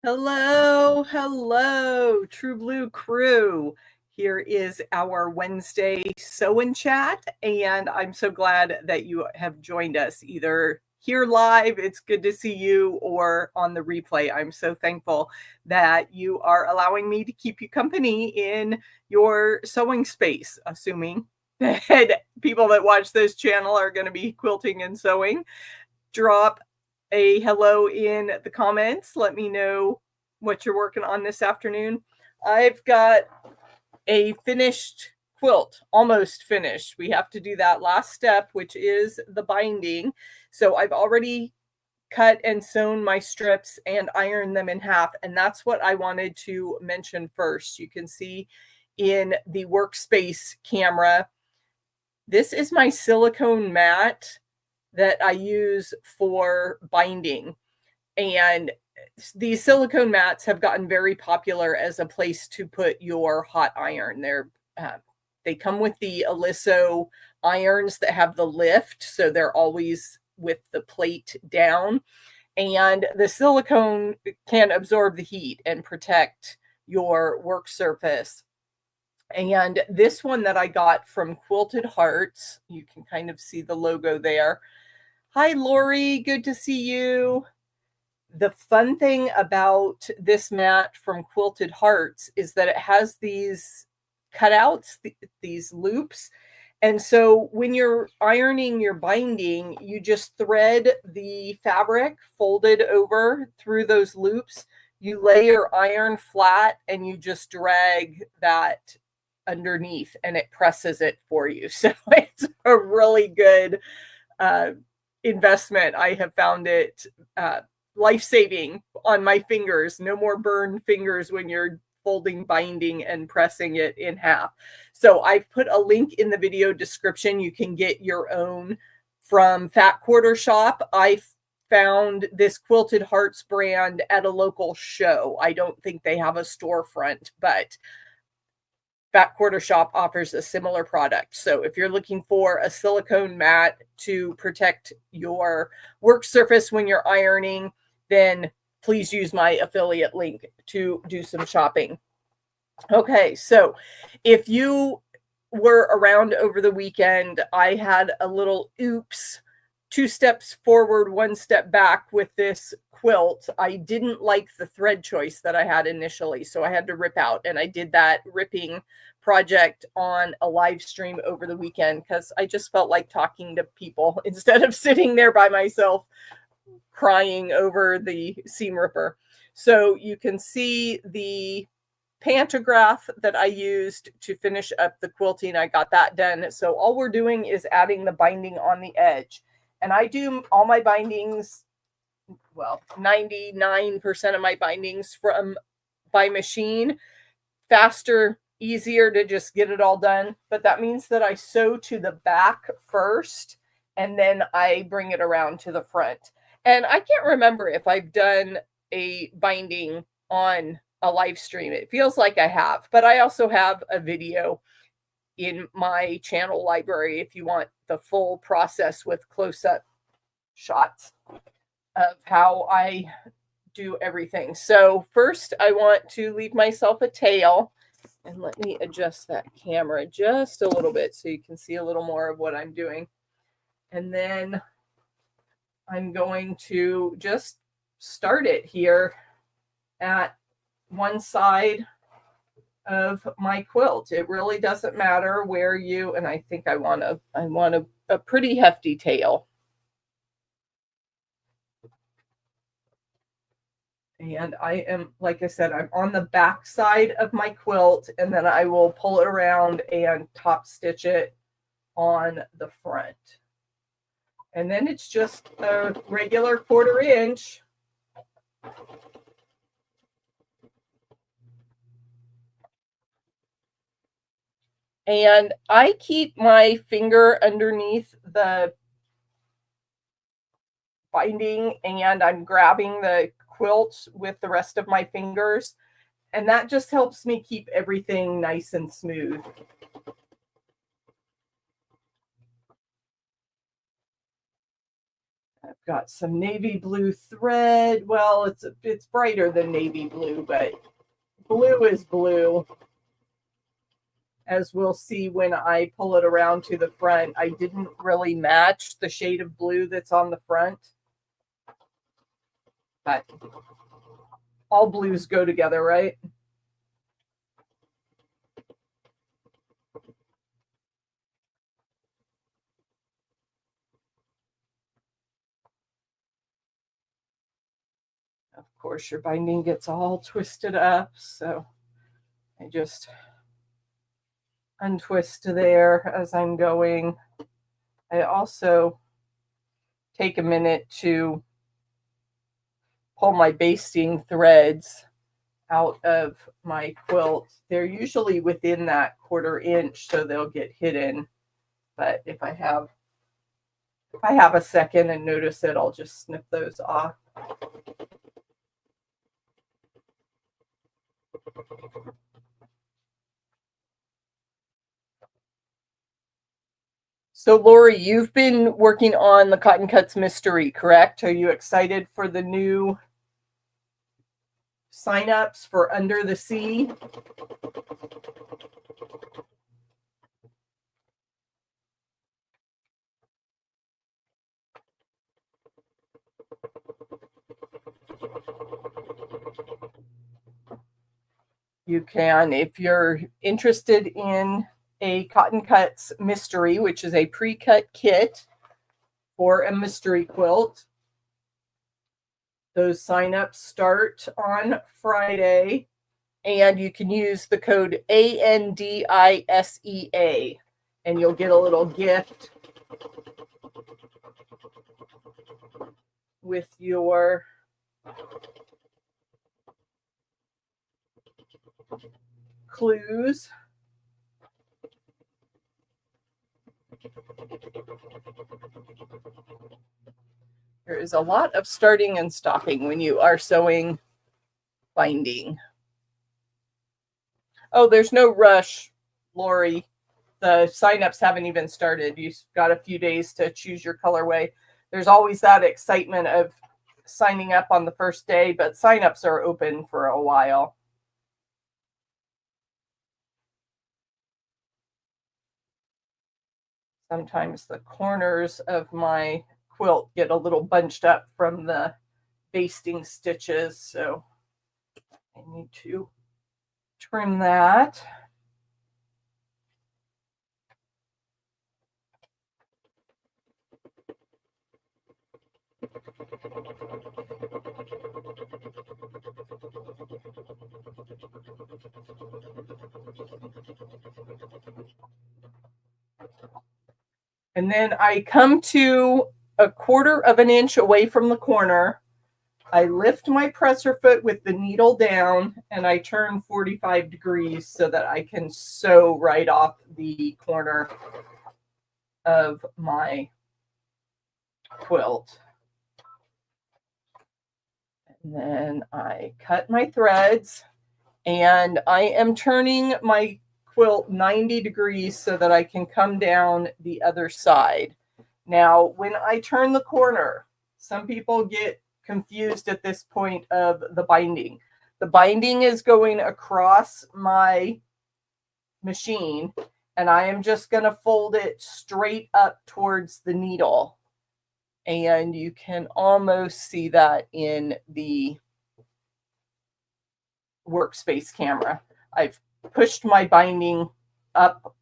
Hello, hello, True Blue crew. Here is our Wednesday sew and chat, and I'm so glad that you have joined us either here live, it's good to see you, or on the replay. I'm so thankful that you are allowing me to keep you company in your sewing space, assuming that people that watch this channel are going to be quilting and sewing. Drop a hello in the comments. Let me know what you're working on this afternoon. I've got a finished quilt, almost finished. We have to do that last step, which is the binding. So I've already cut and sewn my strips and ironed them in half. And that's what I wanted to mention first. You can see in the workspace camera, this is my silicone mat that I use for binding. And these silicone mats have gotten very popular as a place to put your hot iron. They come with the Aliso irons that have the lift, so they're always with the plate down. And the silicone can absorb the heat and protect your work surface. And this one that I got from Quilted Hearts, you can kind of see the logo there. Hi, Lori. Good to see you. The fun thing about this mat from Quilted Hearts is that it has these cutouts, these loops. And so when you're ironing your binding, you just thread the fabric folded over through those loops. You lay your iron flat and you just drag that underneath and it presses it for you. So it's a really good investment. I have found it life-saving on my fingers. No more burned fingers when you're folding binding and pressing it in half. So I've put a link in the video description. You can get your own from Fat Quarter Shop. I found this Quilted Hearts brand at a local show. I don't think they have a storefront, but Fat Quarter Shop offers a similar product. So if you're looking for a silicone mat to protect your work surface when you're ironing, then please use my affiliate link to do some shopping. Okay, so if you were around over the weekend, I had a little oops, 2 steps forward, 1 step back with this quilt. I didn't like the thread choice that I had initially, so I had to rip out, and I did that ripping project on a live stream over the weekend because I just felt like talking to people instead of sitting there by myself crying over the seam ripper. So you can see the pantograph that I used to finish up the quilting. I got that done. So all we're doing is adding the binding on the edge. And I do all my bindings, well, 99% of my bindings by machine. Faster, easier to just get it all done. But that means that I sew to the back first, and then I bring it around to the front. And I can't remember if I've done a binding on a live stream. It feels like I have, but I also have a video in my channel library if you want the full process with close-up shots of how I do everything. So first I want to leave myself a tail, and let me adjust that camera just a little bit so you can see a little more of what I'm doing. And then I'm going to just start it here at one side of my quilt. It really doesn't matter where you, and I think I want a pretty hefty tail. And I am, like I said, I'm on the back side of my quilt, and then I will pull it around and top stitch it on the front. And then it's just a regular 1/4 inch. And I keep my finger underneath the binding, and I'm grabbing the quilt with the rest of my fingers. And that just helps me keep everything nice and smooth. I've got some navy blue thread. Well, it's brighter than navy blue, but blue is blue. As we'll see when I pull it around to the front, I didn't really match the shade of blue that's on the front. But all blues go together, right? Of course, your binding gets all twisted up, so I just untwist there as I'm going. I also take a minute to pull my basting threads out of my quilt. They're usually within that 1/4 inch, so they'll get hidden. But if I have a second and notice it, I'll just snip those off. So Lori, you've been working on the Cotton Cuts Mystery, correct? Are you excited for the new signups for Under the Sea? You can, if you're interested in a Cotton Cuts Mystery, which is a pre-cut kit for a mystery quilt. Those signups start on Friday, and you can use the code ANDISEA, and you'll get a little gift with your clues. There is a lot of starting and stopping when you are sewing binding. Oh, there's no rush, Lori. The signups haven't even started. You've got a few days to choose your colorway. There's always that excitement of signing up on the first day, but signups are open for a while. Sometimes the corners of my quilt get a little bunched up from the basting stitches, so I need to trim that. And then I come to a 1/4 inch away from the corner. I lift my presser foot with the needle down and I turn 45 degrees so that I can sew right off the corner of my quilt. And then I cut my threads, and I am turning my quilt 90 degrees so that I can come down the other side. Now, when I turn the corner, some people get confused at this point of the binding. The binding is going across my machine, and I am just going to fold it straight up towards the needle. And you can almost see that in the workspace camera. I've pushed my binding up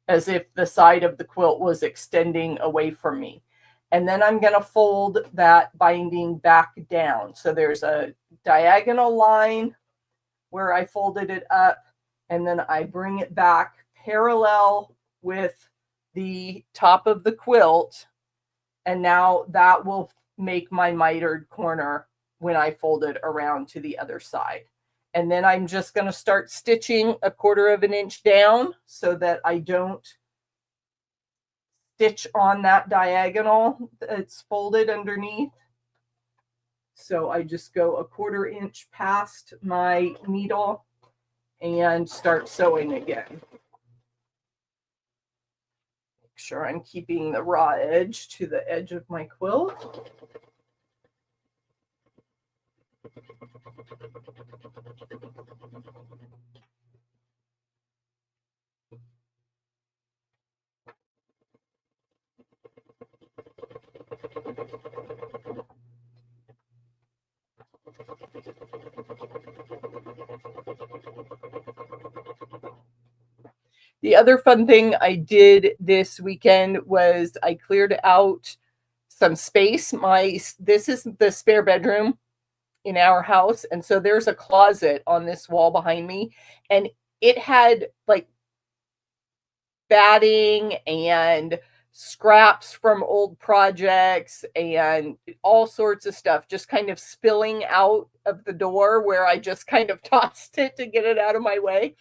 as if the side of the quilt was extending away from me. And then I'm going to fold that binding back down. So there's a diagonal line where I folded it up, and then I bring it back parallel with the top of the quilt. And now that will make my mitered corner when I fold it around to the other side. And then I'm just going to start stitching a 1/4 inch down so that I don't stitch on that diagonal that's folded underneath. So I just go a 1/4 inch past my needle and start sewing again. sure I'm keeping the raw edge to the edge of my quilt. The other fun thing I did this weekend was I cleared out some space. This is the spare bedroom in our house, and so there's a closet on this wall behind me, and it had like batting and scraps from old projects and all sorts of stuff just kind of spilling out of the door where I just kind of tossed it to get it out of my way.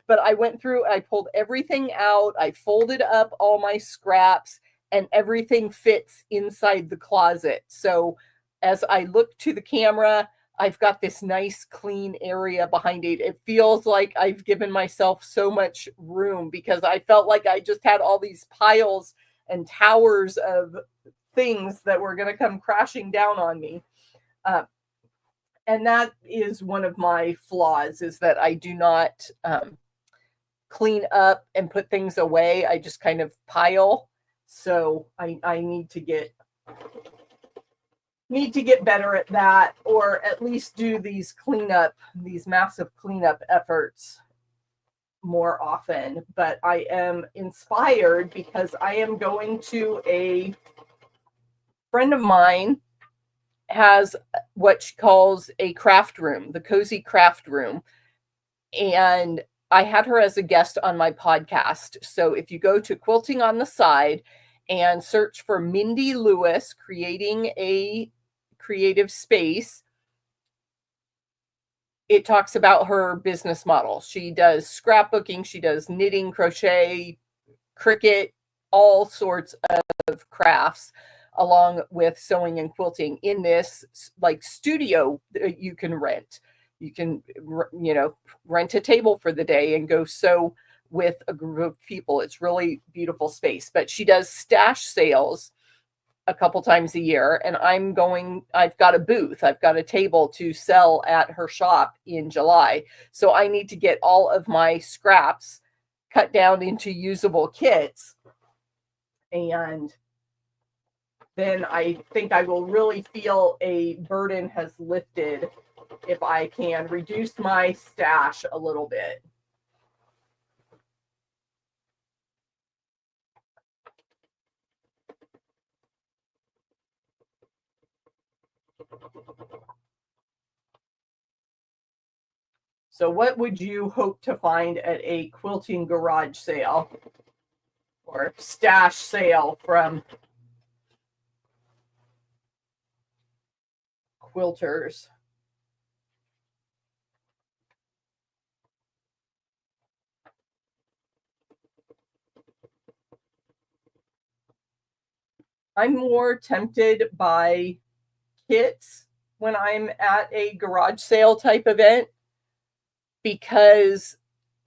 But I went through, I pulled everything out, I folded up all my scraps, and everything fits inside the closet. So as I look to the camera, I've got this nice clean area behind it. It feels like I've given myself so much room because I felt like I just had all these piles and towers of things that were going to come crashing down on me. And that is one of my flaws, is that I do not clean up and put things away. I just kind of pile. So I need to get better at that, or at least do these massive cleanup efforts more often. But I am inspired because I am going to a friend of mine has what she calls a craft room, the Cozy Craft Room. And I had her as a guest on my podcast. So if you go to Quilting on the Side and search for Mindy Lewis creating a creative space, it talks about her business model. She does scrapbooking, she does knitting, crochet, Cricut, all sorts of crafts, along with sewing and quilting in this like studio that you can rent. You can, rent a table for the day and go sew with a group of people. It's really beautiful space. But she does stash sales a couple times a year, and I've got a booth, I've got a table to sell at her shop in July. So I need to get all of my scraps cut down into usable kits, and then I think I will really feel a burden has lifted if I can reduce my stash a little bit. So what would you hope to find at a quilting garage sale or stash sale from Quilters? I'm more tempted by kits when I'm at a garage sale type event, because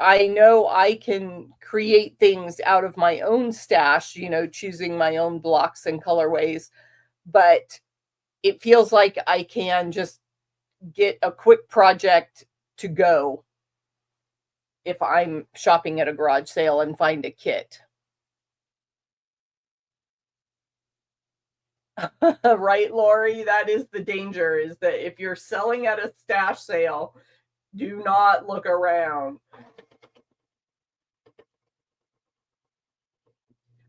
I know I can create things out of my own stash, choosing my own blocks and colorways, but it feels like I can just get a quick project to go if I'm shopping at a garage sale and find a kit. Right, Lori? That is the danger, is that if you're selling at a stash sale, do not look around.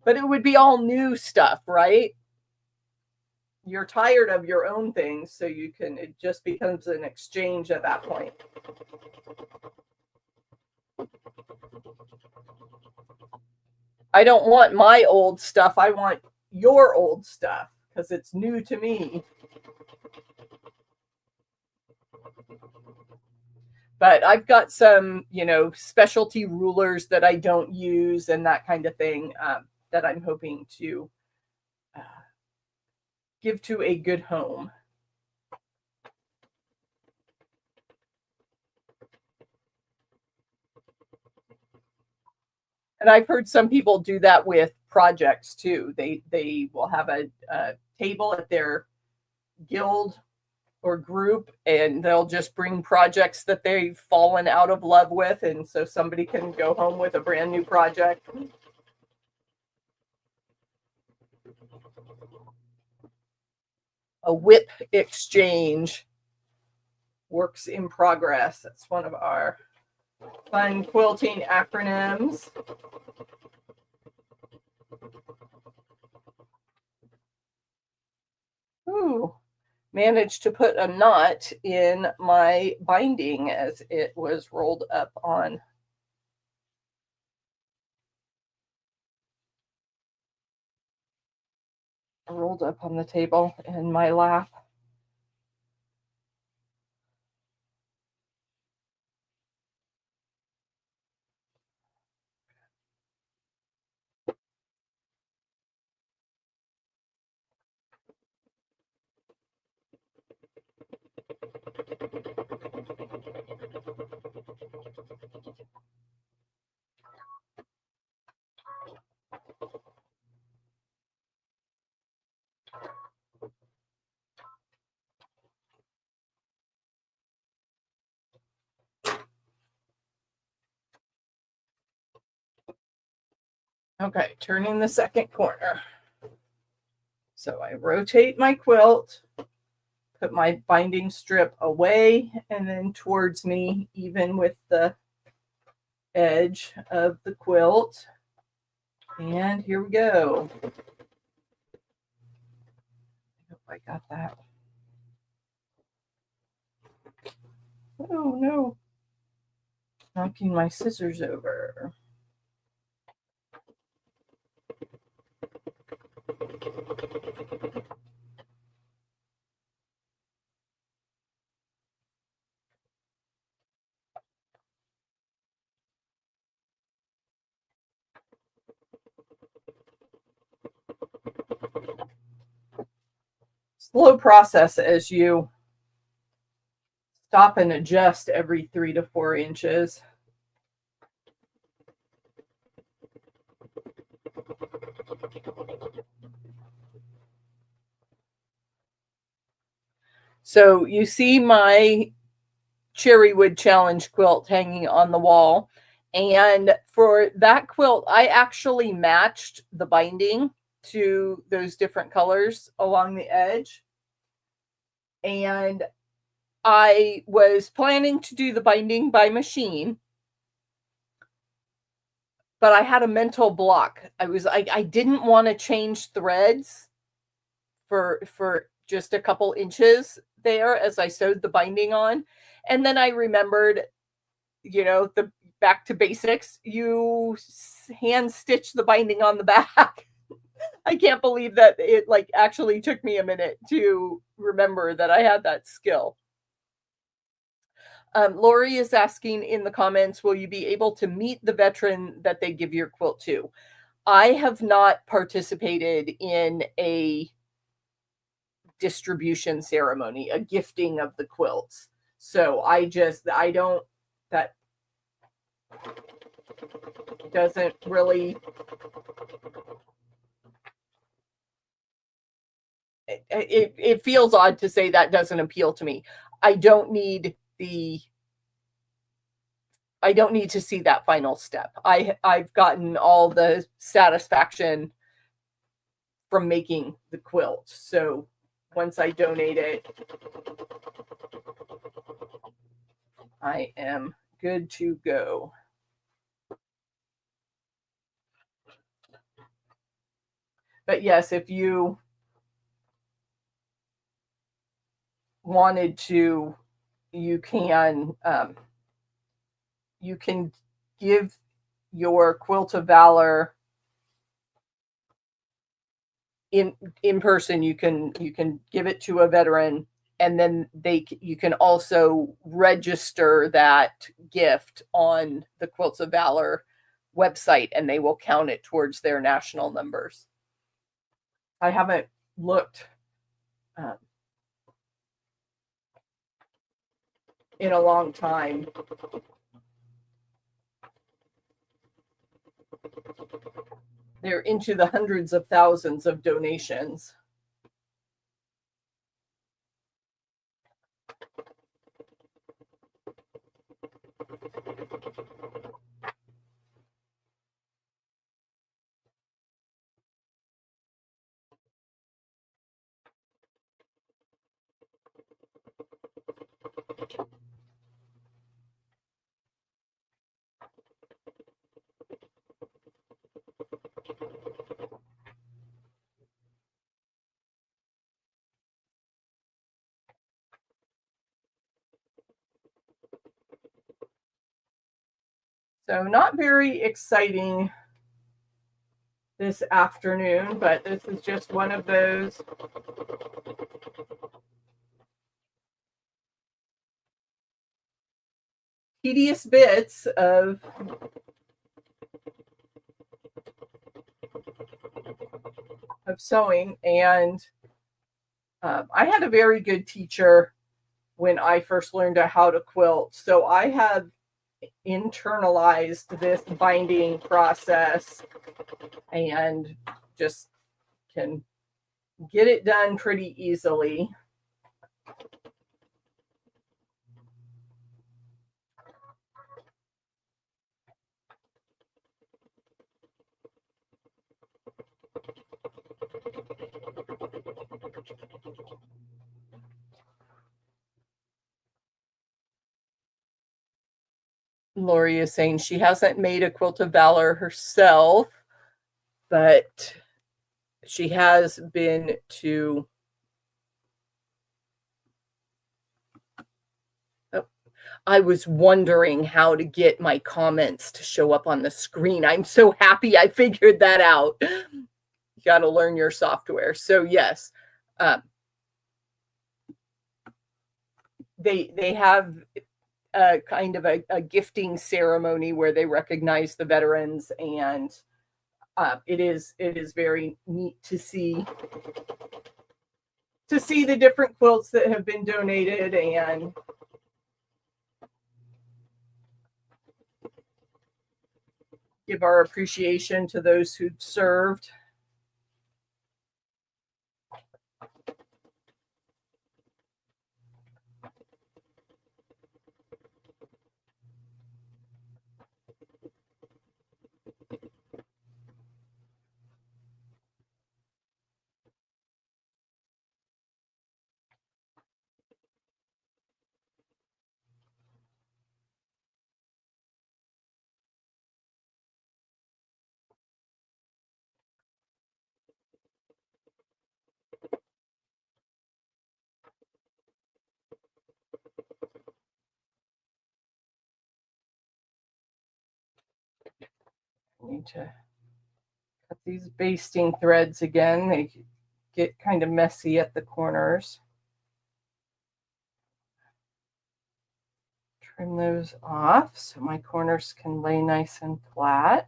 But it would be all new stuff, right? You're tired of your own things, so it just becomes an exchange at that point. I don't want my old stuff. I want your old stuff because it's new to me. But I've got some, specialty rulers that I don't use and that kind of thing, that I'm hoping to give to a good home. And I've heard some people do that with projects too. They will have a table at their guild or group, and they'll just bring projects that they've fallen out of love with, and so somebody can go home with a brand new project. A whip exchange, works in progress. That's one of our fun quilting acronyms. Ooh, managed to put a knot in my binding as it was rolled up on. Rolled up on the table in my lap. Okay, turning the second corner. So I rotate my quilt, put my binding strip away and then towards me, even with the edge of the quilt. And here we go. I hope I got that. Oh no, knocking my scissors over. Slow process as you stop and adjust every 3 to 4 inches. So you see my cherry wood challenge quilt hanging on the wall. And for that quilt, I actually matched the binding to those different colors along the edge. And I was planning to do the binding by machine, but I had a mental block. I didn't want to change threads for just a couple inches there as I sewed the binding on. And then I remembered, you know, the back to basics, you hand stitch the binding on the back. I can't believe that it like actually took me a minute to remember that I had that skill. Lori is asking in the comments, will you be able to meet the veteran that they give your quilt to? I have not participated in a distribution ceremony, a gifting of the quilts. So I don't, that doesn't really, it feels odd to say that doesn't appeal to me. I don't need to see that final step. I've gotten all the satisfaction from making the quilt. So once I donate it, I am good to go. But yes, if you wanted to, you can give your Quilt of Valor in person. You can give it to a veteran, and then you can also register that gift on the Quilts of Valor website, and they will count it towards their national numbers. I haven't looked in a long time. they're into the hundreds of thousands of donations. So not very exciting this afternoon, but this is just one of those tedious bits of sewing. And I had a very good teacher when I first learned how to quilt. So I have internalized this binding process and just can get it done pretty easily. Lori is saying she hasn't made a quilt of valor herself, but she has been to I was wondering how to get my comments to show up on the screen. I'm so happy I figured that out. You got to learn your software. So yes, they have a kind of a gifting ceremony where they recognize the veterans, and it is very neat to see the different quilts that have been donated and give our appreciation to those who served. I need to cut these basting threads again. They get kind of messy at the corners. Trim those off so my corners can lay nice and flat.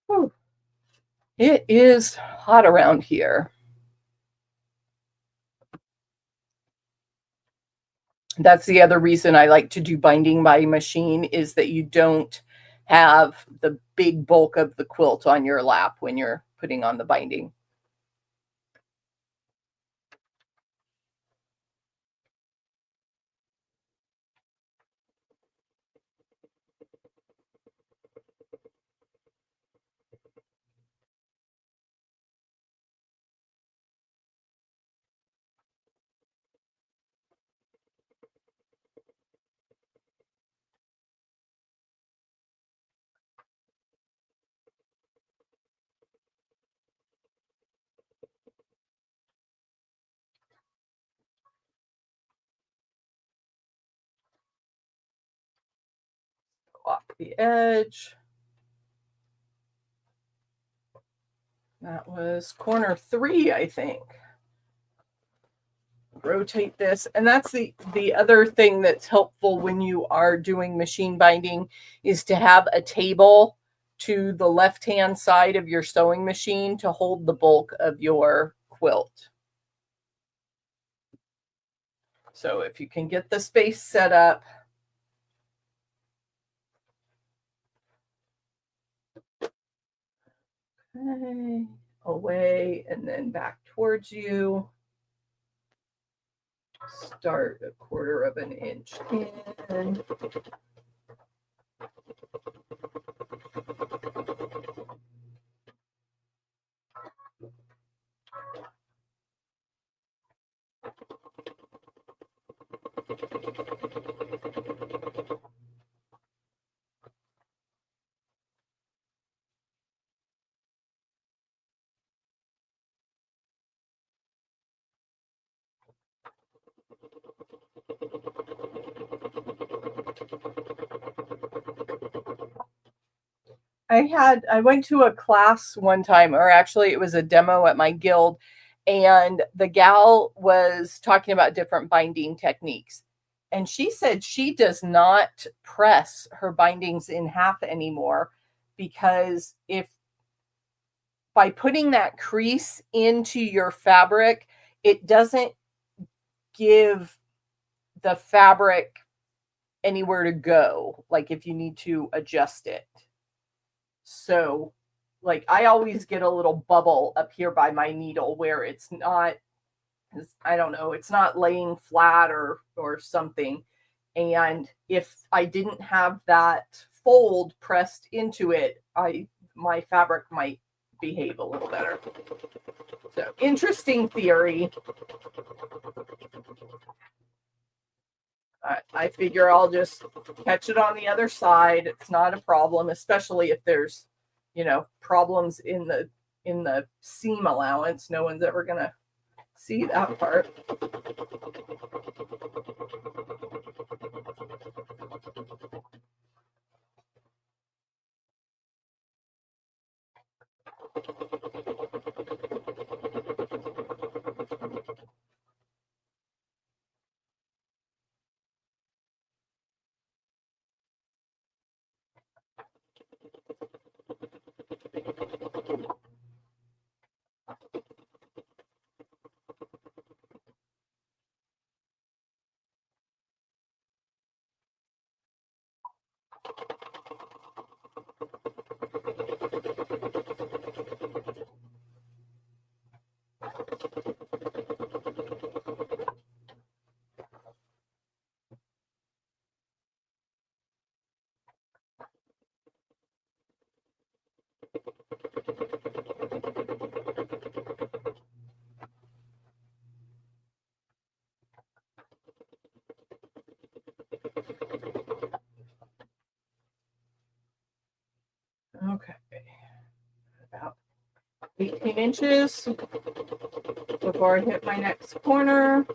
Whew. It is hot around here. That's the other reason I like to do binding by machine, is that you don't have the big bulk of the quilt on your lap when you're putting on the binding. Off the edge. That was corner 3, I think. rotate this. And that's the other thing that's helpful when you are doing machine binding, is to have a table to the left-hand side of your sewing machine to hold the bulk of your quilt. So if you can get the space set up. Okay, away and then back towards you. Start 1/4 of an inch in. I went to a class one time, or actually it was a demo at my guild, and the gal was talking about different binding techniques. And she said she does not press her bindings in half anymore, because if by putting that crease into your fabric, it doesn't give the fabric anywhere to go, like if you need to adjust it. So like I always get a little bubble up here by my needle where it's not, I don't know, it's not laying flat or something. And if I didn't have that fold pressed into it, my fabric might behave a little better. So interesting theory. I figure I'll just catch it on the other side. It's not a problem, especially if there's, you know, problems in the seam allowance. No one's ever gonna see that part. Okay, about 18 inches before I hit my next corner.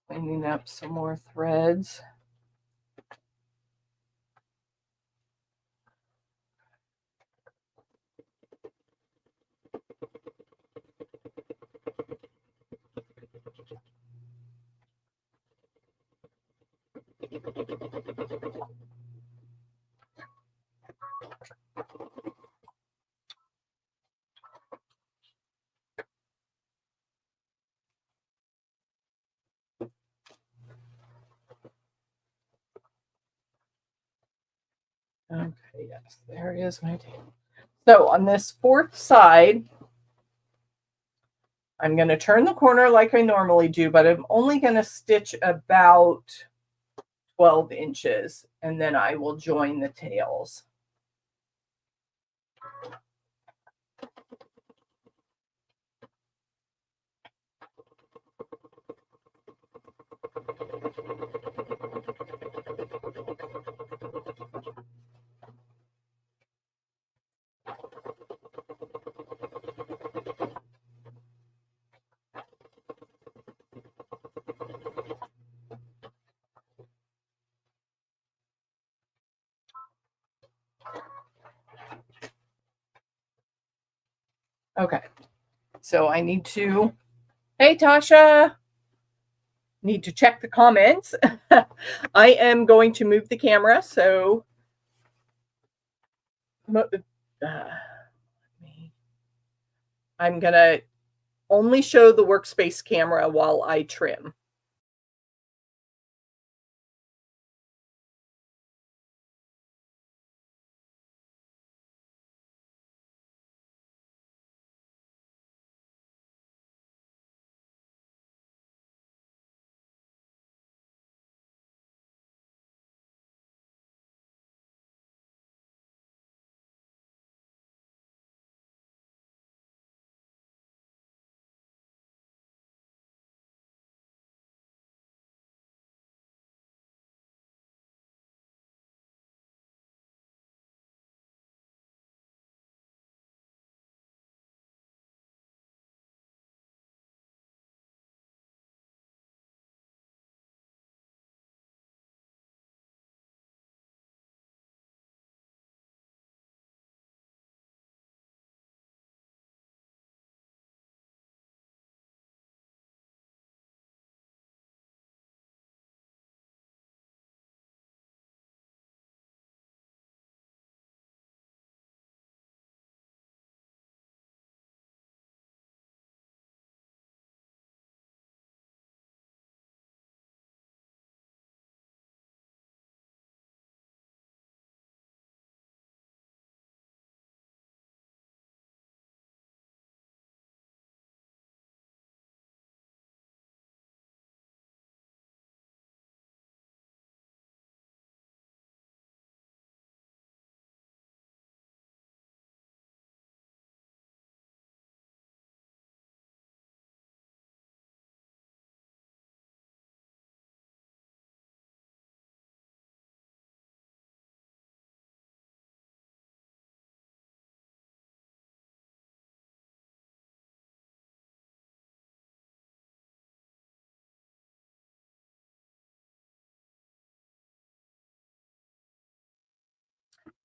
Cleaning up some more threads. Okay, yes, there is my tail. So on this fourth side, I'm going to turn the corner like I normally do, but I'm only going to stitch about 12 inches, and then I will join the tails. Okay, so I need to, hey Tasha, need to check the comments. I am going to move the camera, so I'm gonna only show the workspace camera while I trim.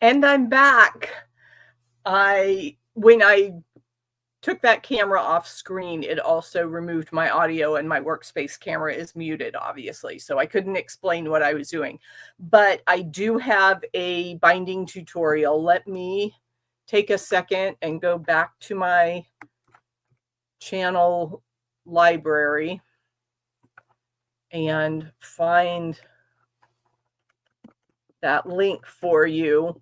And I'm back. When I took that camera off screen, it also removed my audio, and my workspace camera is muted, obviously. So I couldn't explain what I was doing. But I do have a binding tutorial. Let me take a second and go back to my channel library and find that link for you,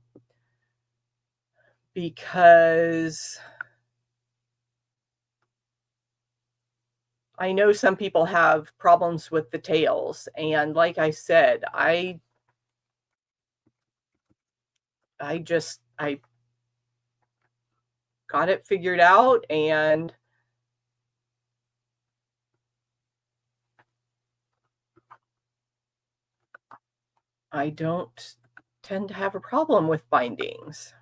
because I know some people have problems with the tails, and like I said, I got it figured out, and I don't tend to have a problem with bindings.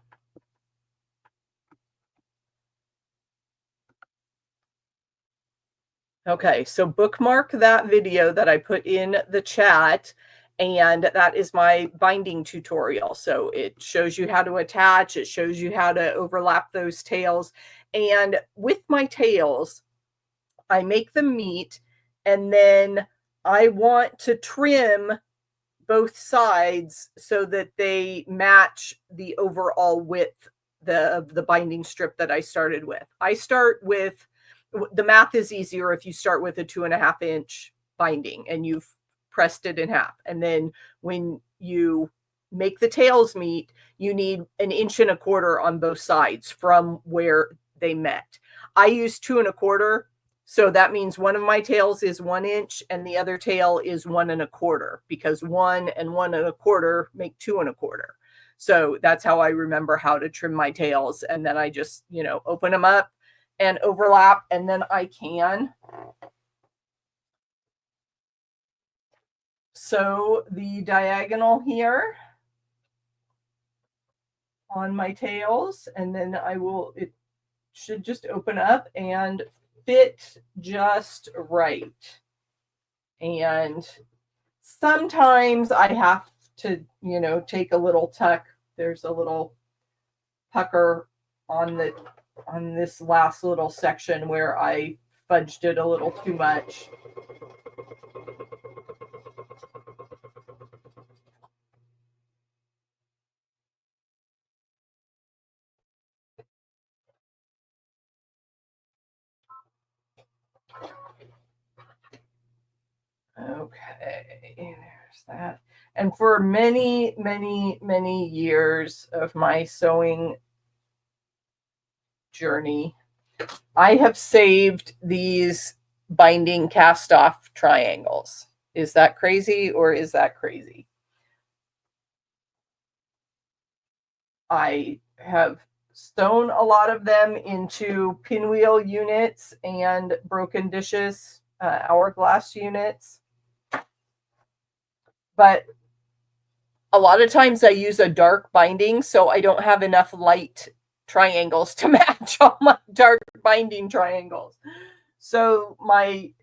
Okay, so bookmark that video that I put in the chat, and that is my binding tutorial. So it shows you how to attach, it shows you how to overlap those tails. And with my tails, I make them meet, and then I want to trim both sides so that they match the overall width of the binding strip that I started with. I start with, the math is easier if you start with a 2.5 inch binding and you've pressed it in half. And then when you make the tails meet, you need 1.25 inches on both sides from where they met. I use 2.25. So that means one of my tails is 1 inch and the other tail is 1.25, because 1 and 1.25 make 2.25. So that's how I remember how to trim my tails. And then I just, open them up and overlap, and then I can sew the diagonal here on my tails, and then it should just open up and fit just right. And sometimes I have to, take a little tuck. There's a little pucker on this last little section where I fudged it a little too much. Okay, there's that. And for many, many, many years of my sewing journey, I have saved these binding cast off triangles. Is that crazy or is that crazy? I have sewn a lot of them into pinwheel units and broken dishes, hourglass units. But a lot of times I use a dark binding, so I don't have enough light triangles to match all my dark binding triangles. So my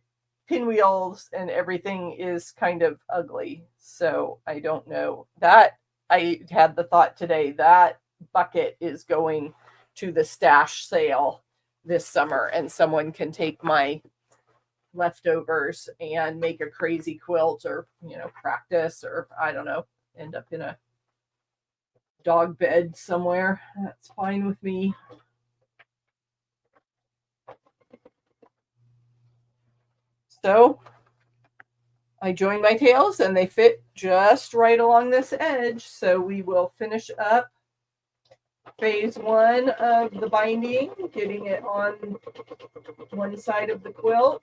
pinwheels and everything is kind of ugly. So I don't know. That I had the thought today, that bucket is going to the stash sale this summer, and someone can take my leftovers and make a crazy quilt, or practice, or I don't know, end up in a dog bed somewhere. That's fine with me. So I joined my tails and they fit just right along this edge. So we will finish up phase 1 of the binding, getting it on one side of the quilt.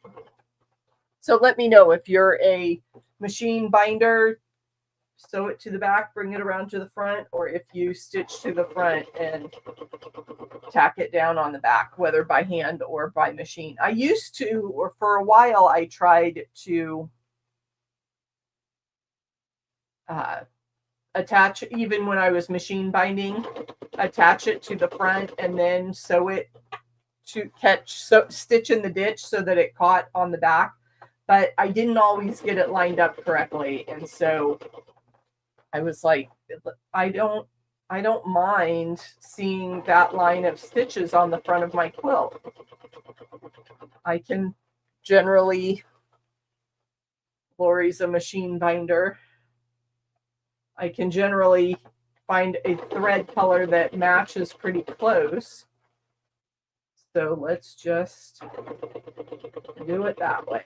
So let me know if you're a machine binder, sew it to the back, bring it around to the front, or if you stitch to the front and tack it down on the back, whether by hand or by machine. I used to, or for a while, I tried to attach, even when I was machine binding, attach it to the front and then sew it to stitch in the ditch so that it caught on the back. But I didn't always get it lined up correctly. And so I was like, I don't mind seeing that line of stitches on the front of my quilt. I can generally, Lori's a machine binder, I can generally find a thread color that matches pretty close. So let's just do it that way.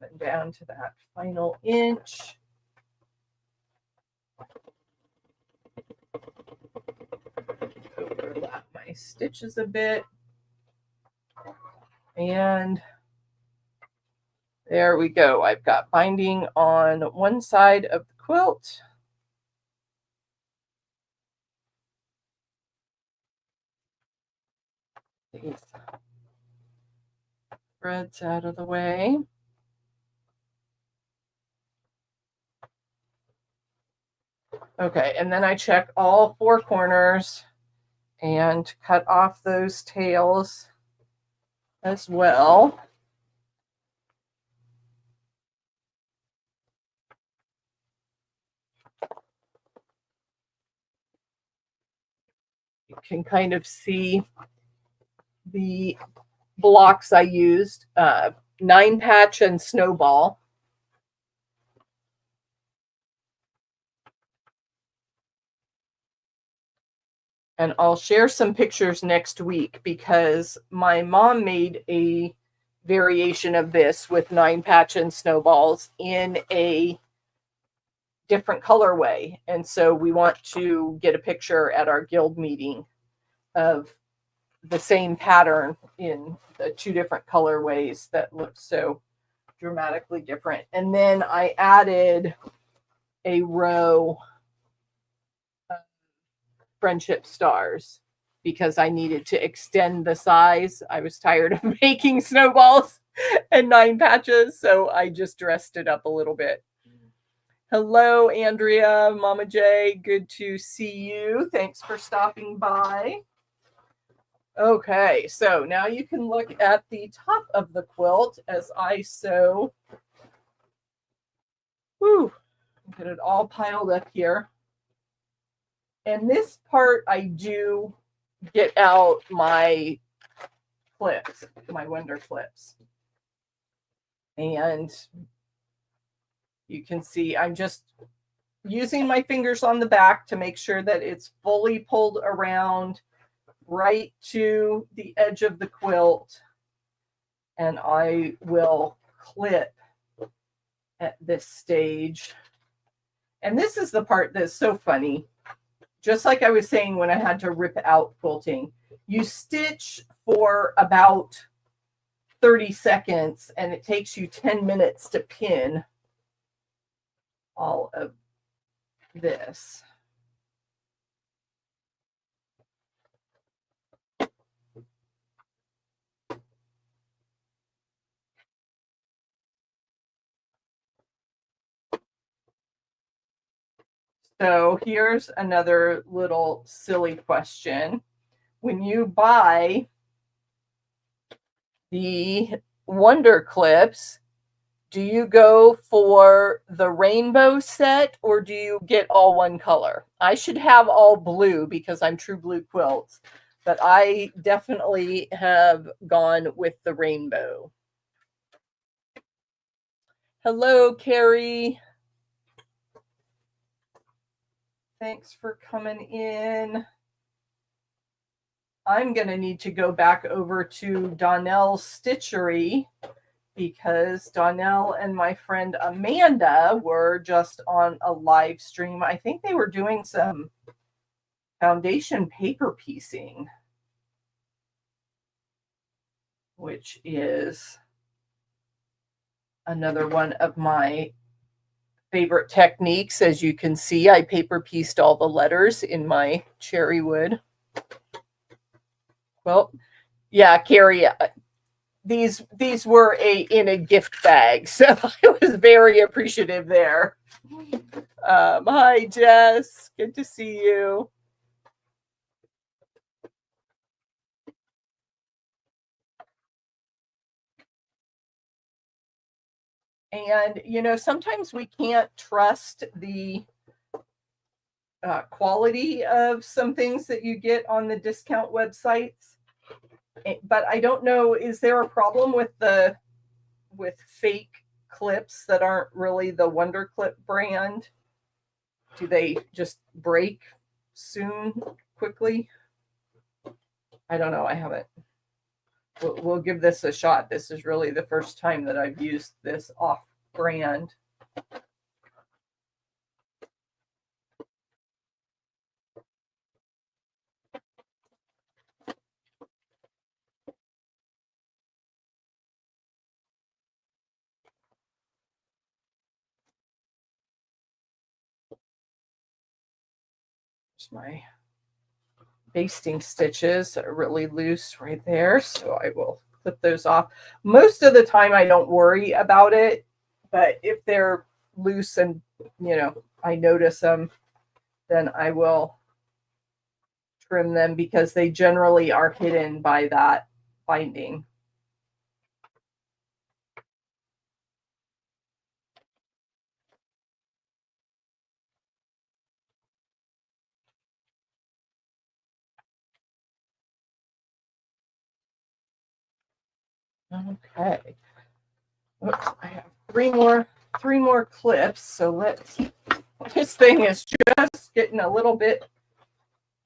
And down to that final inch. Overlap my stitches a bit. And there we go. I've got binding on one side of the quilt. These threads out of the way. Okay, and then I check all 4 corners and cut off those tails as well. You can kind of see the blocks I used, 9 patch and snowball. And I'll share some pictures next week because my mom made a variation of this with 9 patch and snowballs in a different colorway. And so we want to get a picture at our guild meeting of the same pattern in the 2 different colorways that look so dramatically different. And then I added a row of friendship stars because I needed to extend the size. I was tired of making snowballs and 9 patches, so I just dressed it up a little bit. Hello, Andrea, Mama J, good to see you. Thanks for stopping by. Okay, so now you can look at the top of the quilt as I sew. Whew, get it all piled up here. And this part, I do get out my clips, my Wonder clips. And you can see I'm just using my fingers on the back to make sure that it's fully pulled around right to the edge of the quilt. And I will clip at this stage. And this is the part that's so funny. Just like I was saying when I had to rip out quilting, you stitch for about 30 seconds and it takes you 10 minutes to pin all of this. So here's another little silly question. When you buy the Wonder clips, do you go for the rainbow set or do you get all one color? I should have all blue because I'm True Blue Quilts, but I definitely have gone with the rainbow. Hello, Carrie. Thanks for coming in. I'm going to need to go back over to Donnell's Stitchery because Donnell and my friend Amanda were just on a live stream. I think they were doing some foundation paper piecing, which is another one of my favorite techniques. As you can see, I paper pieced all the letters in my cherry wood. Well, yeah, Carrie, these were in a gift bag, so I was very appreciative there. Hi, Jess. Good to see you. And, you know, sometimes we can't trust the quality of some things that you get on the discount websites. But I don't know, is there a problem with fake clips that aren't really the Wonder Clip brand? Do they just break soon, quickly? I don't know. I haven't. We'll give this a shot. This is really the first time that I've used this off brand. There's my basting stitches that are really loose right there. So I will clip those off. Most of the time I don't worry about it, but if they're loose and, you know, I notice them, then I will trim them because they generally are hidden by that binding. Okay. Oops, I have three more clips. So let's. This thing is just getting a little bit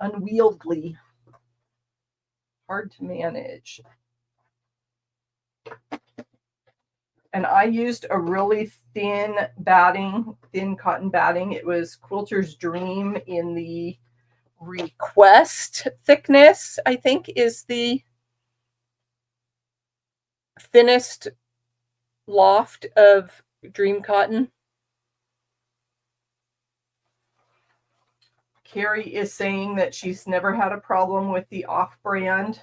unwieldy, hard to manage. And I used a really thin batting, thin cotton batting. It was Quilter's Dream in the Request thickness, I think is the thinnest loft of Dream Cotton. Carrie is saying that she's never had a problem with the off-brand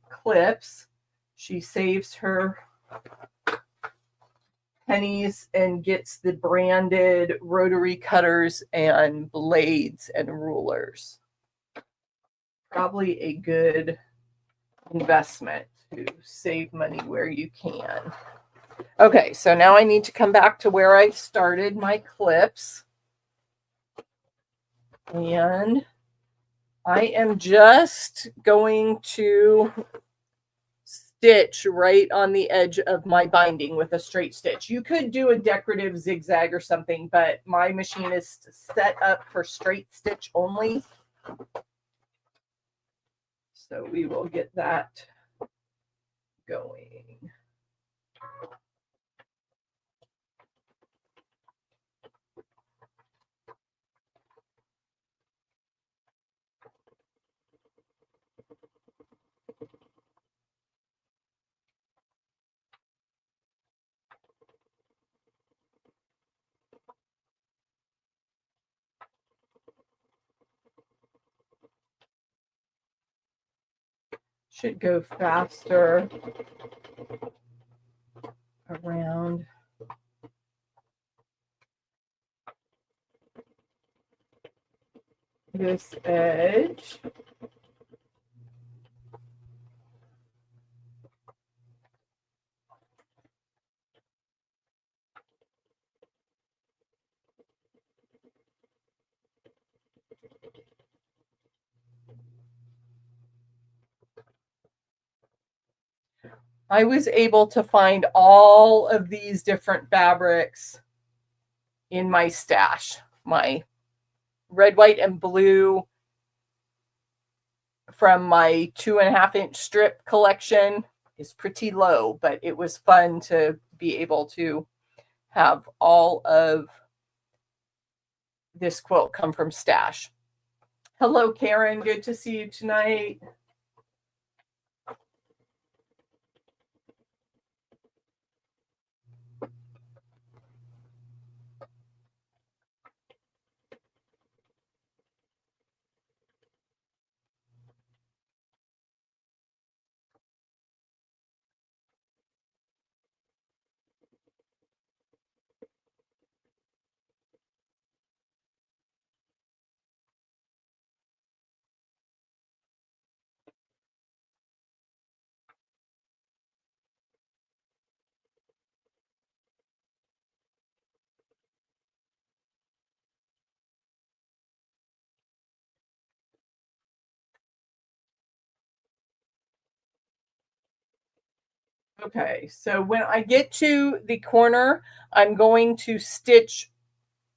clips. She saves her pennies and gets the branded rotary cutters and blades and rulers. Probably a good investment to save money where you can. Okay, so now I need to come back to where I started my clips. And I am just going to stitch right on the edge of my binding with a straight stitch. You could do a decorative zigzag or something, but my machine is set up for straight stitch only. So we will get that going. Should go faster around this edge. I was able to find all of these different fabrics in my stash. My red, white, and blue from my 2.5-inch strip collection is pretty low, but it was fun to be able to have all of this quilt come from stash. Hello, Karen. Good to see you tonight. Okay, so when I get to the corner, I'm going to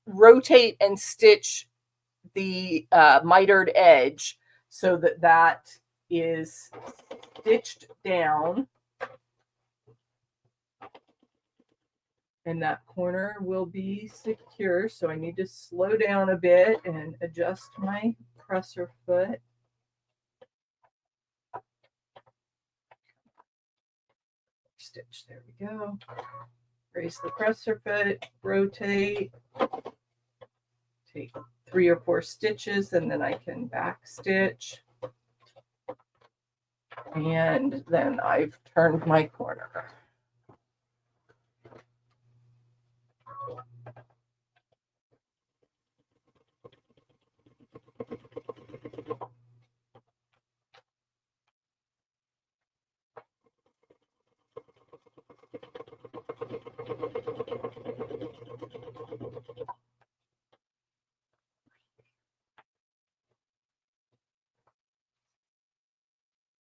rotate and stitch the mitered edge so that that is stitched down. And that corner will be secure. So I need to slow down a bit and adjust my presser foot. Stitch, there we go. Raise the presser foot, rotate, take 3 or 4 stitches, and then I can back stitch. And then I've turned my corner.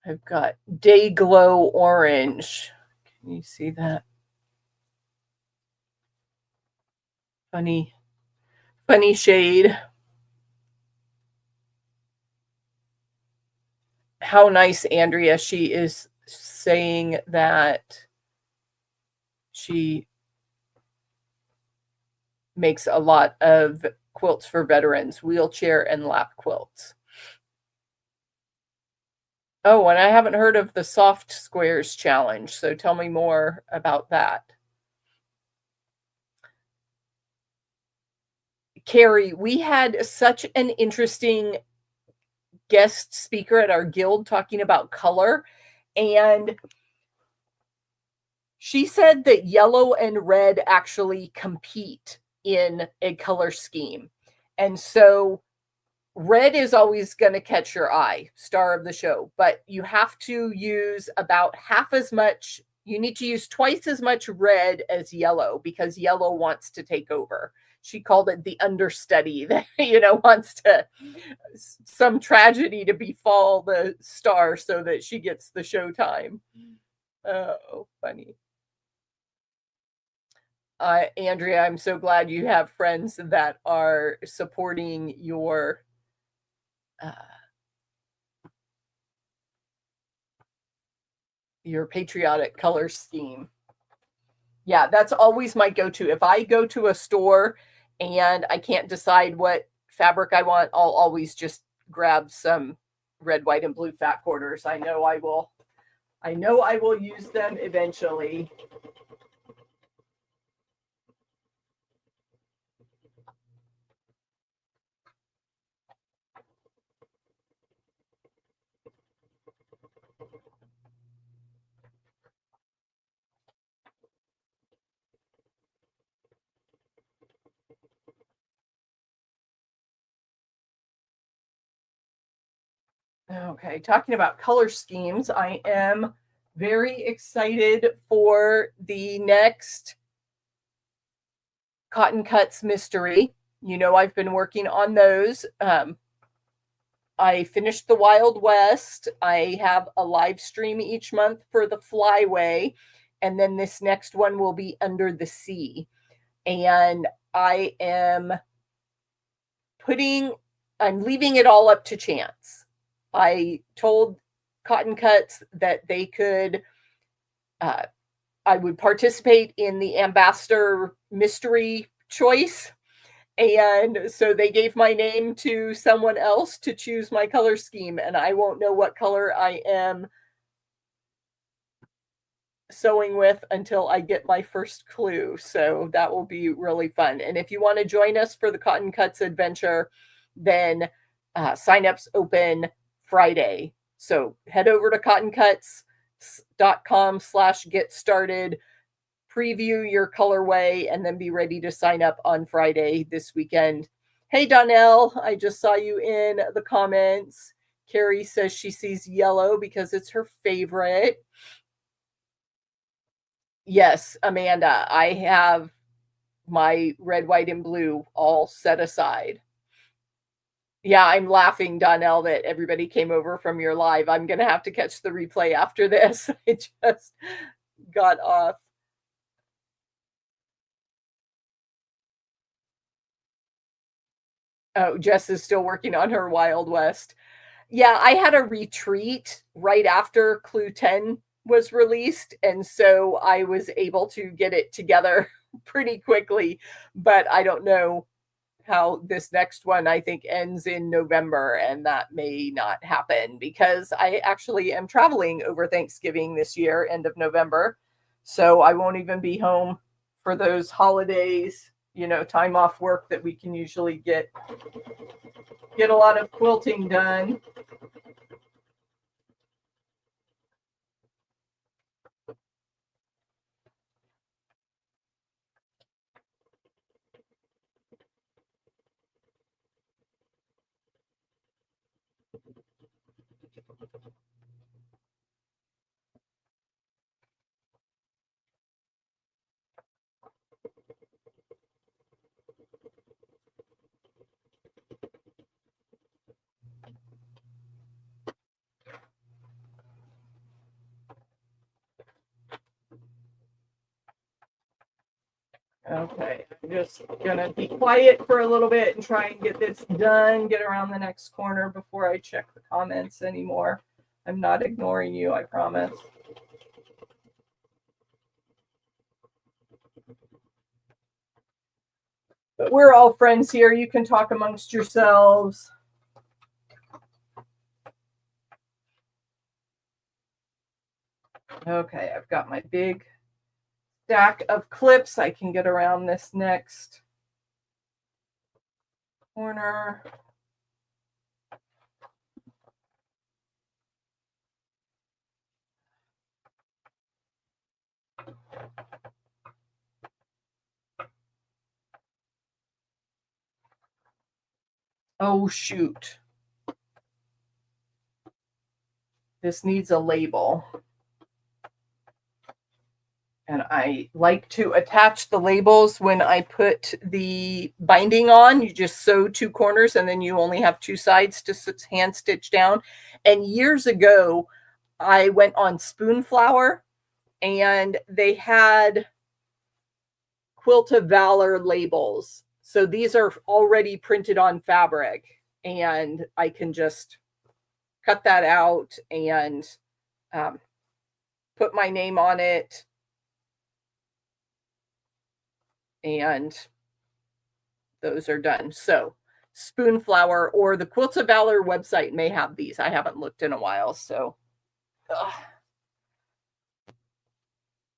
I've got Day Glow Orange. Can you see that? Funny shade. How nice, Andrea. She is saying that she makes a lot of quilts for veterans, wheelchair and lap quilts. Oh, and I haven't heard of the Soft Squares Challenge, so tell me more about that. Carrie, we had such an interesting guest speaker at our guild talking about color, and she said that yellow and red actually compete in a color scheme. And so red is always going to catch your eye, star of the show, but you have to use about half as much. You need to use twice as much red as yellow because yellow wants to take over. She called it the understudy that, wants to, some tragedy to befall the star so that she gets the showtime. Oh, funny. Andrea, I'm so glad you have friends that are supporting uh, your patriotic color scheme. Yeah, that's always my go-to. If I go to a store and I can't decide what fabric I want, I'll always just grab some red, white, and blue fat quarters. I know I will use them eventually. Okay, talking about color schemes, I am very excited for the next Cotton Cuts mystery. I've been working on those. I finished the Wild West. I have a live stream each month for the Flyway, and then this next one will be Under the Sea. And I'm leaving it all up to chance. I told Cotton Cuts that they could, I would participate in the ambassador mystery choice. And so they gave my name to someone else to choose my color scheme, and I won't know what color I am sewing with until I get my first clue. So that will be really fun. And if you want to join us for the Cotton Cuts adventure, then signups open Friday. So head over to cottoncuts.com/get started, preview your colorway, and then be ready to sign up on Friday this weekend. Hey, Donnell, I just saw you in the comments. Carrie says she sees yellow because it's her favorite. Yes, Amanda, I have my red, white, and blue all set aside. Yeah, I'm laughing, Donnell, that everybody came over from your live. I'm going to have to catch the replay after this. I just got off. Oh, Jess is still working on her Wild West. Yeah, I had a retreat right after Clue 10 was released, and so I was able to get it together pretty quickly, but I don't know how this next one, I think, ends in November, and that may not happen because I actually am traveling over Thanksgiving this year, end of November. So I won't even be home for those holidays, time off work that we can usually get a lot of quilting done. Okay, I'm just gonna be quiet for a little bit and try and get this done, get around the next corner before I check the comments anymore. I'm not ignoring you, I promise. But we're all friends here. You can talk amongst yourselves. Okay, I've got my big stack of clips. I can get around this next corner. Oh, shoot. This needs a label. And I like to attach the labels when I put the binding on. You just sew 2 corners and then you only have 2 sides to hand stitch down. And years ago, I went on Spoonflower and they had Quilt of Valor labels. So these are already printed on fabric and I can just cut that out and put my name on it. And those are done. So Spoonflower or the Quilts of Valor website may have these. I haven't looked in a while, so.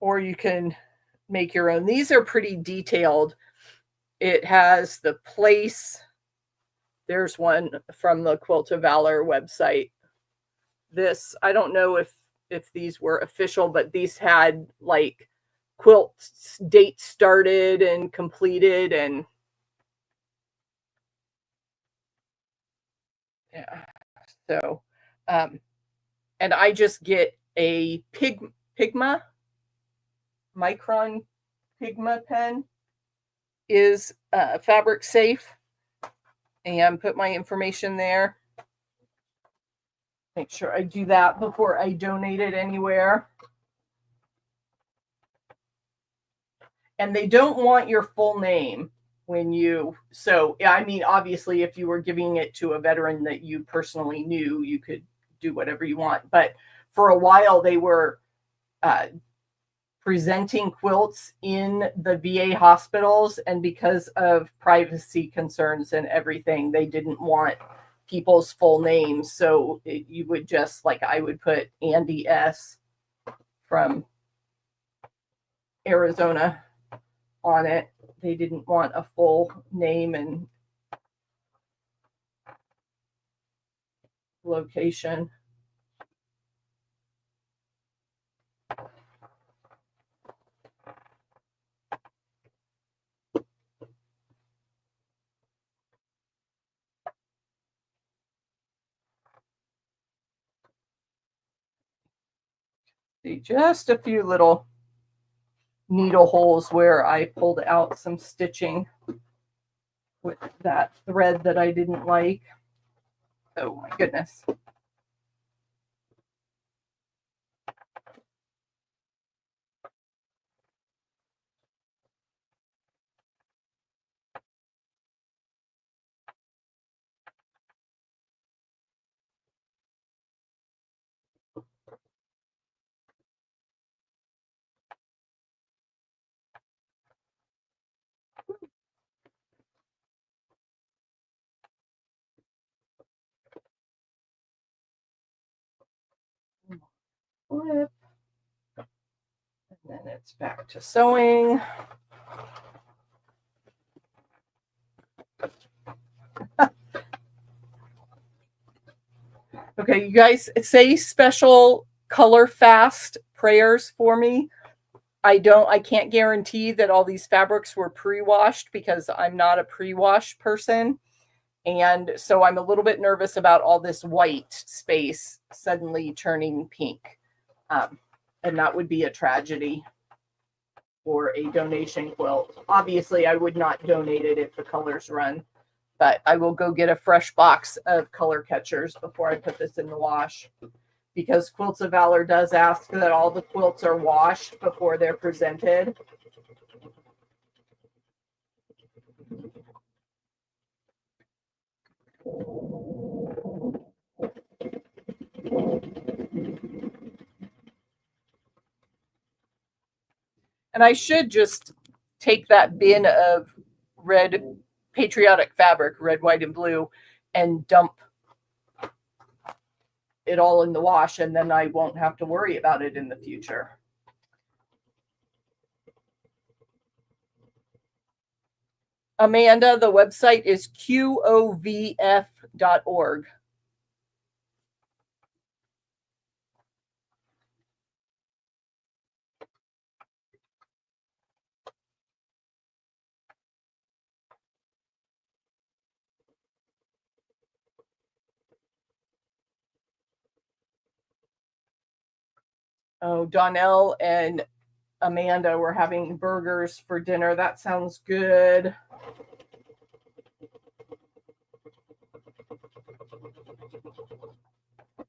Or you can make your own. These are pretty detailed. It has the place. There's one from the Quilt of Valor website. This, I don't know if these were official, but these had like quilt date started and completed and yeah. So, and I just get a Pigma Micron Pigma pen is fabric safe and put my information there. Make sure I do that before I donate it anywhere. And they don't want your full name when you, so I mean, obviously if you were giving it to a veteran that you personally knew, you could do whatever you want. But for a while they were presenting quilts in the VA hospitals, and because of privacy concerns and everything, they didn't want people's full names. So you would just, like, I would put Andy S. from Arizona on it. They didn't want a full name and location. See, just a few little needle holes where I pulled out some stitching with that thread that I didn't like. Oh my goodness. Flip. And then it's back to sewing. Okay, you guys say special color fast prayers for me. I can't guarantee that all these fabrics were pre-washed because I'm not a pre-wash person. And so I'm a little bit nervous about all this white space suddenly turning pink. And that would be a tragedy for a donation quilt. Obviously, I would not donate it if the colors run, but I will go get a fresh box of color catchers before I put this in the wash, because Quilts of Valor does ask that all the quilts are washed before they're presented. And I should just take that bin of red patriotic fabric, red, white, and blue, and dump it all in the wash, and then I won't have to worry about it in the future. Amanda, the website is QOVF.org. Oh, Donnell and Amanda were having burgers for dinner. That sounds good.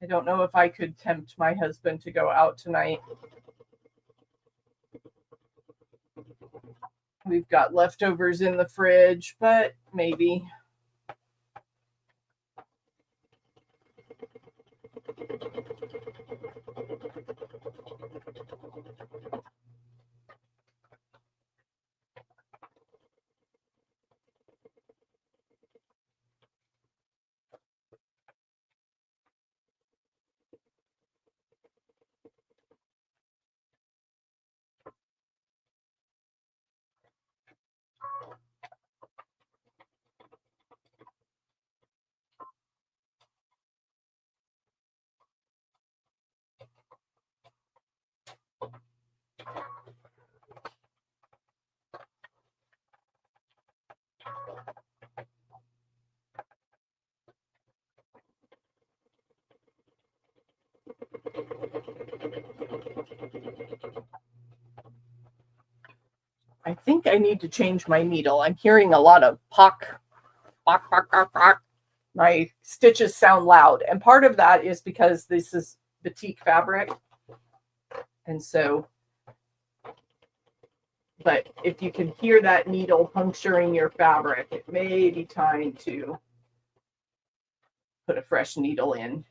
I don't know if I could tempt my husband to go out tonight. We've got leftovers in the fridge, but maybe. I think I need to change my needle. I'm hearing a lot of pock, pock, pock, pock, pock. My stitches sound loud. And part of that is because this is batik fabric. And so, but if you can hear that needle puncturing your fabric, it may be time to put a fresh needle in.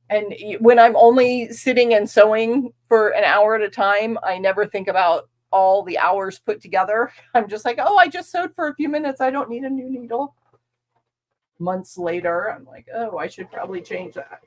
And when I'm only sitting and sewing for an hour at a time, I never think about all the hours put together. I'm just like, oh, I just sewed for a few minutes. I don't need a new needle. Months later, I'm like, oh, I should probably change that.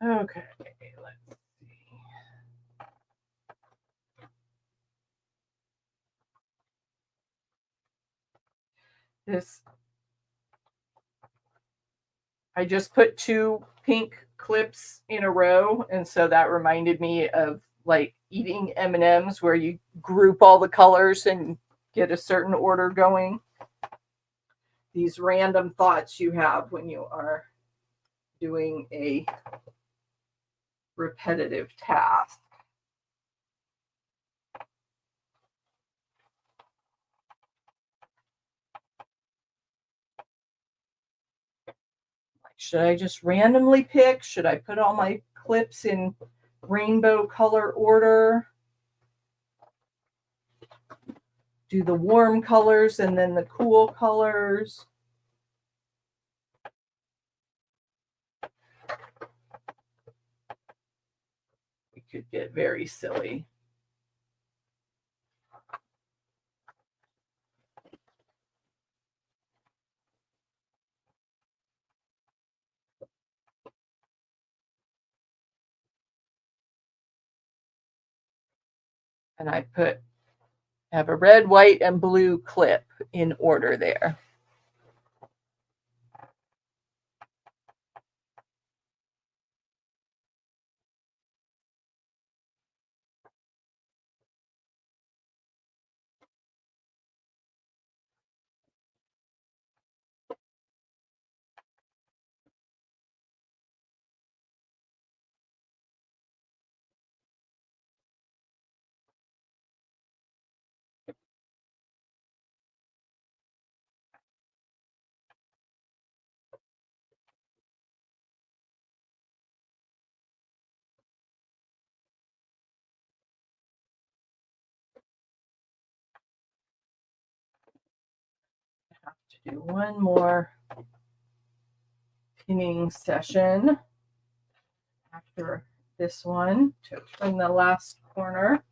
Okay, let's see. This, I just put 2 pink clips in a row, and so that reminded me of like eating M&Ms where you group all the colors and get a certain order going. These random thoughts you have when you are doing a repetitive task. Should I just randomly pick? Should I put all my clips in rainbow color order? Do the warm colors and then the cool colors? We could get very silly. And I put I have a red, white, and blue clip in order there. I have to do one more pinning session after this one to turn the last corner.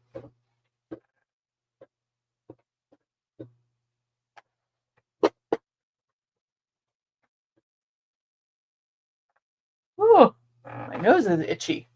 Oh, my nose is itchy.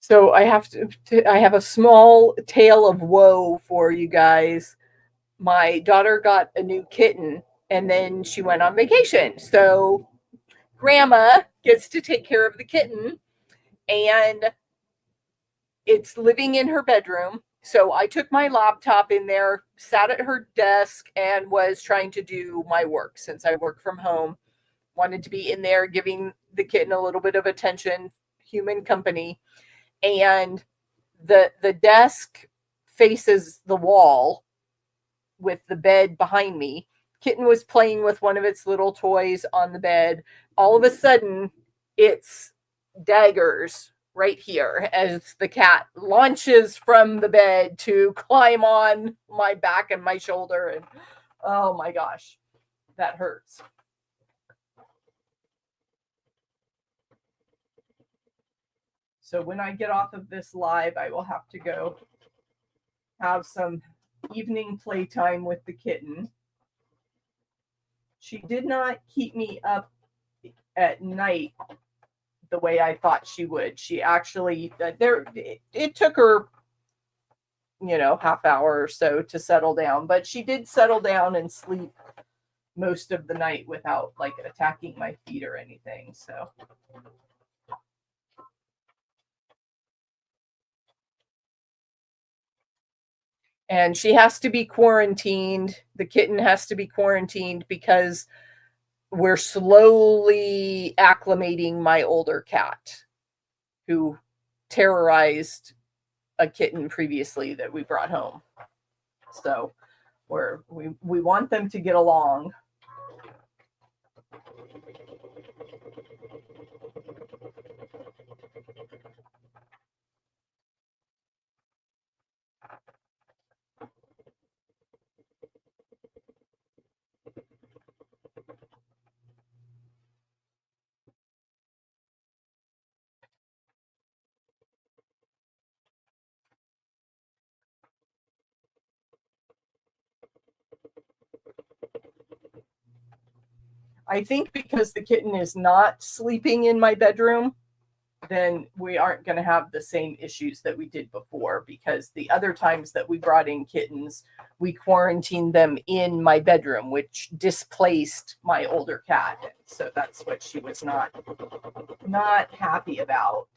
So I have a small tale of woe for you guys. My daughter got a new kitten and then she went on vacation. So grandma gets to take care of the kitten and it's living in her bedroom. So I took my laptop in there, sat at her desk, and was trying to do my work since I work from home. Wanted to be in there giving the kitten a little bit of attention, human company. And the desk faces the wall with the bed behind me. Kitten was playing with one of its little toys on the bed. All of a sudden, it's daggers right here as the cat launches from the bed to climb on my back and my shoulder. And oh my gosh, that hurts. So when I get off of this live, I will have to go have some evening playtime with the kitten. She did not keep me up at night the way I thought she would. She actually it took her, half hour or so to settle down, but she did settle down and sleep most of the night without like attacking my feet or anything. So and she has to be quarantined. The kitten has to be quarantined because we're slowly acclimating my older cat who terrorized a kitten previously that we brought home. So we want them to get along. I think because the kitten is not sleeping in my bedroom, then we aren't going to have the same issues that we did before, because the other times that we brought in kittens, we quarantined them in my bedroom, which displaced my older cat. So that's what she was not happy about.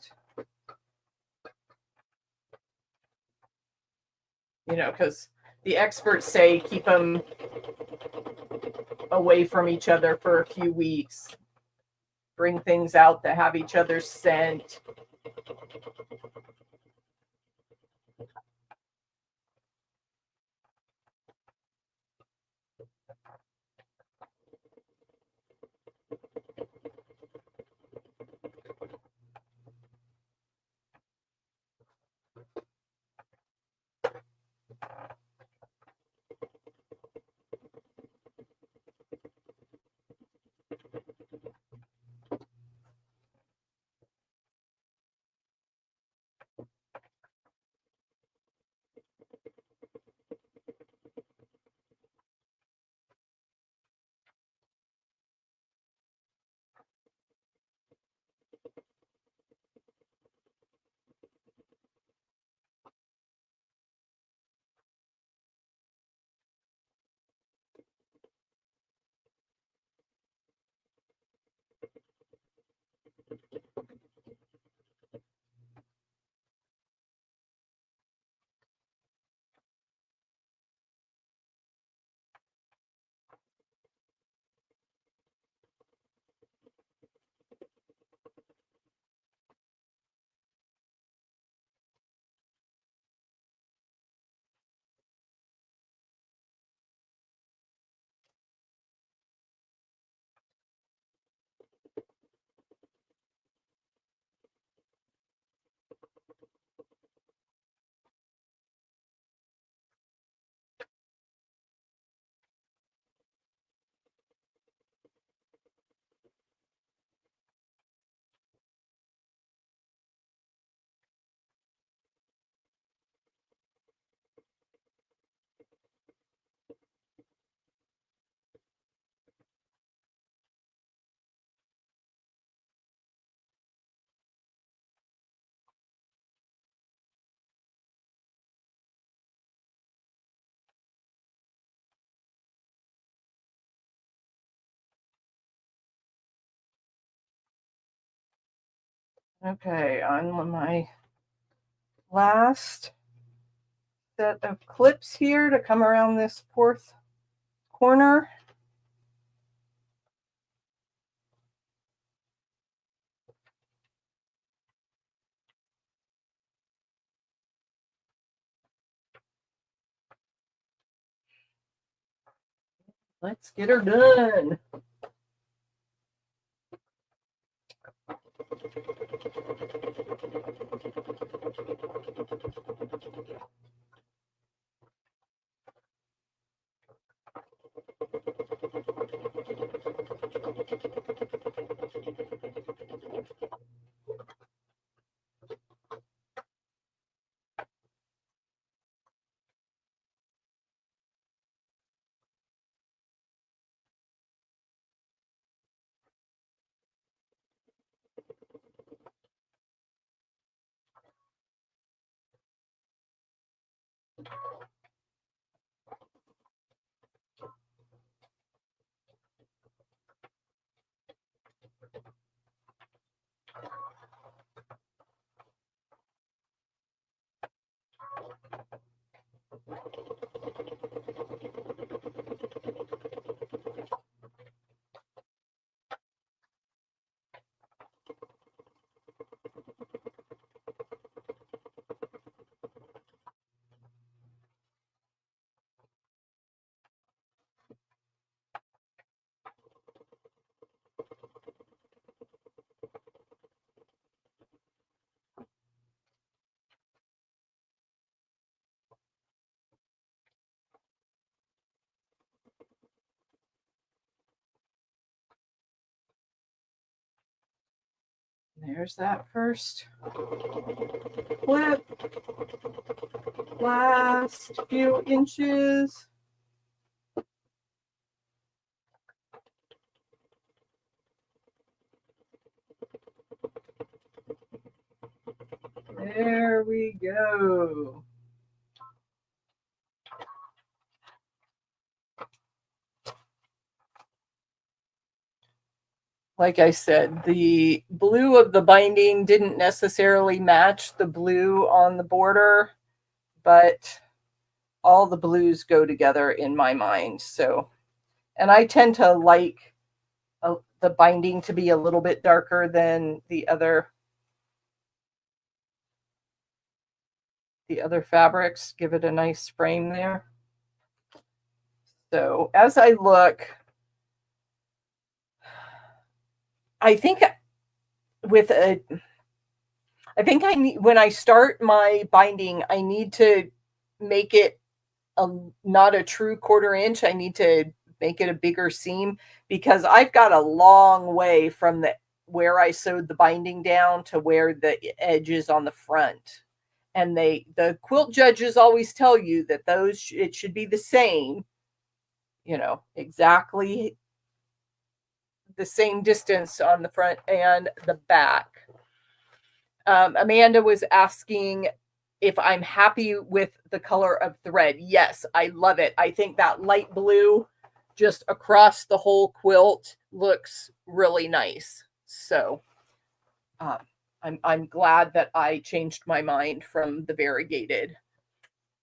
Because the experts say keep them away from each other for a few weeks, bring things out that have each other's scent. Okay, on my last set of clips here to come around this fourth corner. Let's get her done. There's that first clip. Last few inches. There we go. Like I said, the blue of the binding didn't necessarily match the blue on the border, but all the blues go together in my mind. So, and I tend to like the binding to be a little bit darker than the other fabrics. Give it a nice frame there. So as I look, I think I need, when I start my binding, I need to make it not a true 1/4 inch. I need to make it a bigger seam because I've got a long way from where I sewed the binding down to where the edge is on the front. And the quilt judges always tell you that it should be the same, exactly the same distance on the front and the back. Amanda was asking if I'm happy with the color of thread. Yes, I love it. I think that light blue just across the whole quilt looks really nice. So I'm glad that I changed my mind from the variegated.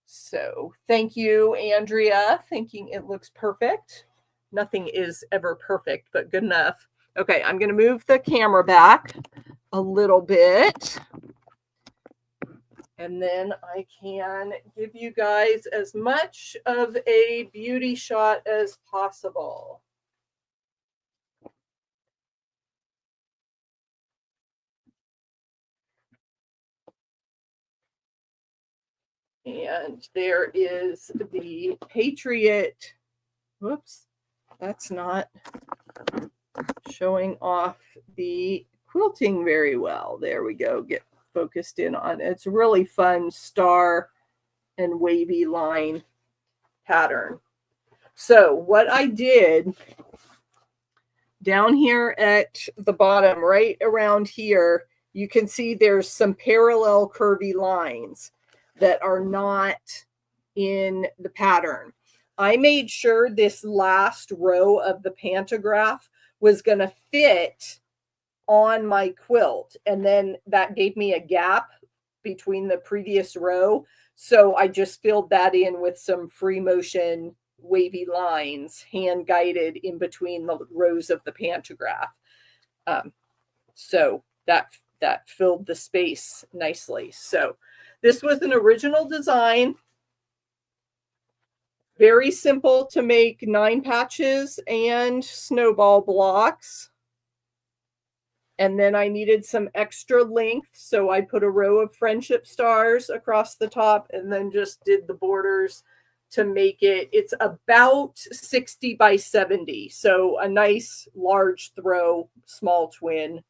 So thank you, Andrea, thinking it looks perfect. Nothing is ever perfect, but good enough. Okay, I'm going to move the camera back a little bit. And then I can give you guys as much of a beauty shot as possible. And there is the Patriot. Whoops, that's not showing off the quilting very well. There we go. Get focused in on it. It's a really fun star and wavy line pattern. So what I did down here at the bottom, right around here, you can see there's some parallel curvy lines that are not in the pattern. I made sure this last row of the pantograph was going to fit on my quilt, and then that gave me a gap between the previous row. So I just filled that in with some free motion wavy lines, hand guided in between the rows of the pantograph. So that filled the space nicely. So this was an original design. Very simple to make 9 patches and snowball blocks. And then I needed some extra length, so I put a row of friendship stars across the top and then just did the borders to make it. It's about 60 by 70, so a nice large throw, small twin.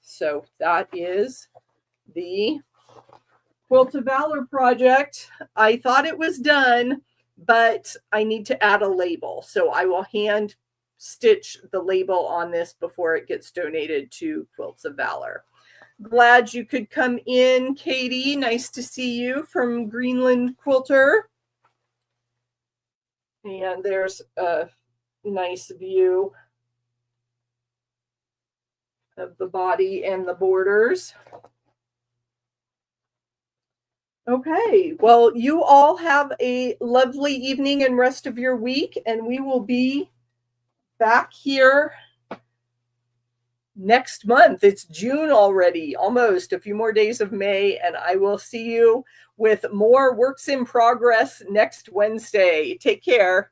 So that is the Quilt of Valor project. I thought it was done, but I need to add a label, so I will hand stitch the label on this before it gets donated to Quilts of Valor. Glad you could come in, Katie. Nice to see you from Greenland Quilter. And there's a nice view of the body and the borders. Okay, well, you all have a lovely evening and rest of your week, and we will be back here next month. It's June already, almost a few more days of May, and I will see you with more works in progress next Wednesday. Take care.